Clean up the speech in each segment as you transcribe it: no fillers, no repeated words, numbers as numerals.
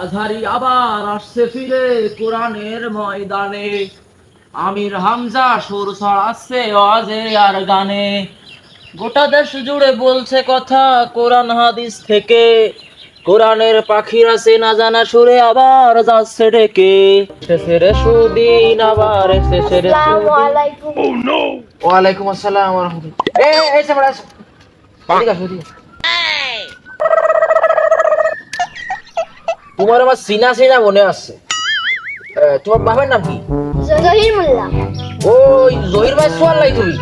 আজহারি আবার আসছে ফিরে কোরআনের ময়দানে। আমির হামজা সুর ছড়াচ্ছে ওয়াজে আর গানে। গোটা দেশ জুড়ে বলছে কথা কোরআন হাদিস থেকে। কোরআনের পাখিরা চেনা জানা সুরে আবার যাচ্ছে ডেকে। এসেছে রে সুদিন, আবার এসেছে রে আসসালামু সুদিন। আলাইকুম। ওয়ালাইকুম আসসালাম ওয়া রাহমাতুল্লাহ। এই সামনে আসো। এদিকে আসো, এদিকে। তোমার আমার সিনা সিনা মনে আছে। তোমার বাবার নাম কি? জহির মোল্লা। ওই জহির ভাই সোয়াল নাই তুমি?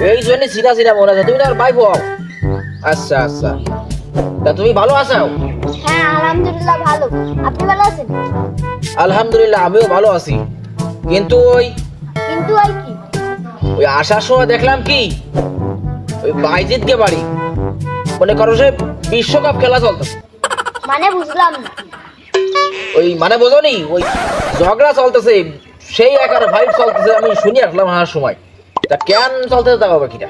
এই জন্য সিনা সিনা মনে আছে। তুমি তো আর ভাই বউ। আচ্ছা আচ্ছা, তা তুমি ভালো আছো? হ্যাঁ আলহামদুলিল্লাহ ভালো। আপনি ভালো আছেন? আলহামদুলিল্লাহ আমিও ভালো আছি। কিন্তু ওই কিন্তু ওই কি? ওই আসার সময় দেখলাম কি ওই বাইজিৎকে বাড়ি মনে করো সে বিশ্বকাপ খেলা চলতেছে। মানে বুঝলাম না। ওই মানে বোঝনি, ওই ঝগড়া চলতেছে, সেই একার ফাইট চলতেছে। আমি শুনি আসলাম আসার সময়। তা কেন চলতেছে তা বাবা কিটা?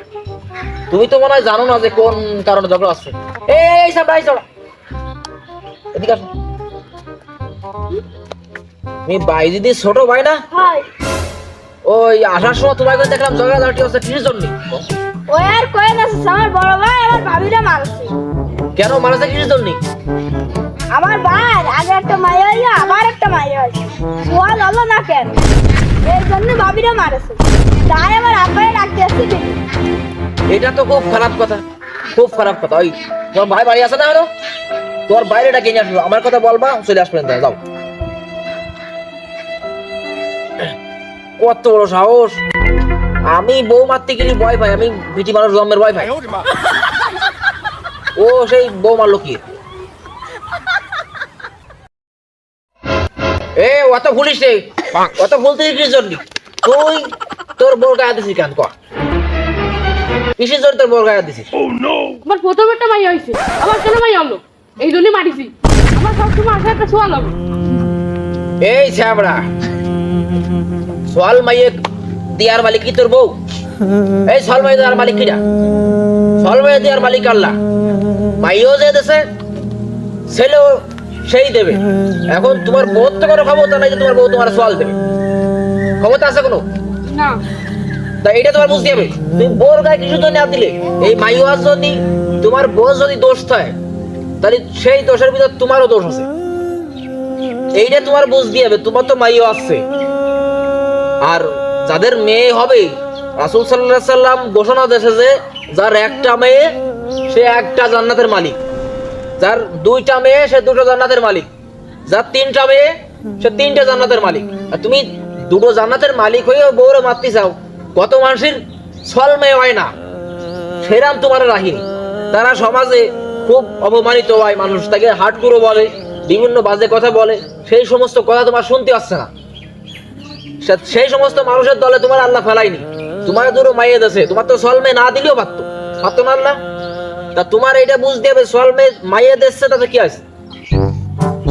তুমি তো মনে হয় জানো না যে কোন কারণে ঝগড়া আছে। এই সব ভাই চলো এদিকে আসো। তুমি বাইজিদের ছোট ভাই না? হয় ওই আসার সময় তোমার কাছে দেখলাম ঝগড়া ঝাঁটি হচ্ছে কিসের জন্য? ওই আর কয়ে না, আমার বড় ভাই আমার ভাবিরা মারছে। কেন মারাছে কিসের জন্য? আমার ভাই আগে একটা মাই হইয়া আবার একটা মাই হয়েছে, সোয়াল হলো না কেন, এই জন্য ভাবিরা মারছে। তাই আমার আব্বাই রাখতে আসছি। এটা তো খুব খারাপ কথা, খুব খারাপ কথা। ওই তোমার ভাই বাড়ি আছে না? হলো তোমার বাইরেটা কিনে আসলো, আমার কথা বলবা, চলে আসবেন। যাও। কত বড় সাহস! আমি বউ মারতে গেলি ভয় পাই, আমি বিটি মানুষ জন্মের ভয় পাই। ও সেই বউ মারলো কি? এ অত ভুলিস রে, অত ভুলতে কিসের জন্য? তুই তোর বউর গায়ে দিছিস কেন? কর কিসের জন্য তোর বউর গায়ে দিছিস? আমার প্রথম একটা মাই হয়েছে, আবার কেন মাই হলো? এই জন্যই মারিছি। আমার সবসময় আসে একটা সোয়াল হবে। এই ছ্যাবড়া, সোয়াল মাইয়ে দিয়ার মালিক কি তোর বউ? এই সোয়াল মাইয়ে দেওয়ার মালিক কিনা? সোয়াল মাইয়ে দেওয়ার মালিক আল্লাহ। মাইও যে দেশে ছেলেও সেই দেবে। এখন তোমার বউ তো কোনো ক্ষমতা নাই যে তোমার বউ তোমার সোয়াল দেবে। ক্ষমতা আছে কোনো? না, তা এটা তোমার বুঝতে হবে। তুমি বউর গায়ে কিছু জন্য হাত দিলে, এই মাইওয়ার জন্য তোমার বউ যদি দোষ হয়, তাহলে সেই দোষের ভিতর তোমারও দোষ আছে। এইটা তোমার বুঝতে হবে। তোমার তো মাইও আছে। আর যাদের মেয়ে হবে, রাসূল সাল্লাল্লাহু আলাইহি সাল্লাম ঘোষণা দিয়েছে যে যার একটা মেয়ে সে একটা জান্নাতের মালিক, যার দুইটা মেয়ে সে দুটো জান্নাতের মালিক, যার তিনটা মেয়ে সে তিনটা জান্নাতের মালিক। আর তুমি দুটো জান্নাতের মালিক হয়েও বউরে মারতে চাও। কত মানুষের ছল মেয়ে হয় না, সেরাম তোমার রাহিনী। তারা সমাজে খুব অপমানিত হয়, মানুষ তাকে হাটকুড়ো বলে, বিভিন্ন বাজে কথা বলে। সেই সমস্ত কথা তোমার শুনতে আসছে না। সেই সমস্ত মানুষের দলে তোমার আল্লাহ ফেলাইনি। তোমার দুটো মাইয়ে দেশে, তোমার তো ছল মেয়ে না দিলেও পারতো, পারতো না আল্লাহ? তা তোমার এটা বুঝতে হবে, ছল মেয়ে মাইয়ে দেশে তাতে কি আছে?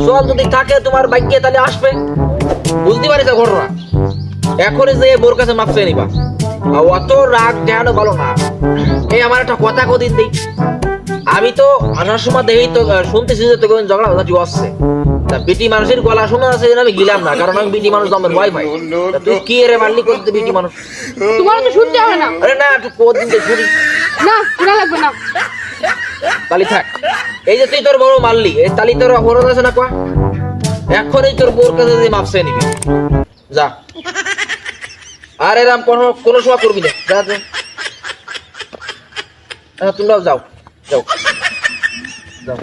ছল যদি থাকে তোমার ভাগ্যে, তাহলে আসবে। বুঝতে পারিস ঘটনা? এখনই যে বোর কাছে মাপ চেয়ে নিবা। আর অত রাগ দেখানো ভালো না। এই আমার একটা কথা কদিন দিই, আমি তো আসার সময় দেখি তো শুনতেছি যে তোকে ঝগড়া ঝাঁটি আসছে। তা বিটি মানুষের গলা শোনা আছে, আমি গিলাম না, কারণ আমি বিটি মানুষ জন্মের ভয় পাই। তা তুই কি রে মারলি করতে বিটি মানুষ? তোমার তো শুনতে হবে না। আরে না, একটু কদিন দে শুনি। না, শোনা লাগবে না। তালি থাক। এই যে তুই তোর বড় মারলি, এই তালি তোর অপরাধ আছে না? কোয়া এখনই তোর বোর কাছে যে মাপ চেয়ে নিবি। যা। আর এরম কোনো সময় করবি না। যা যা। তোমরাও যাও, যাও, যাও।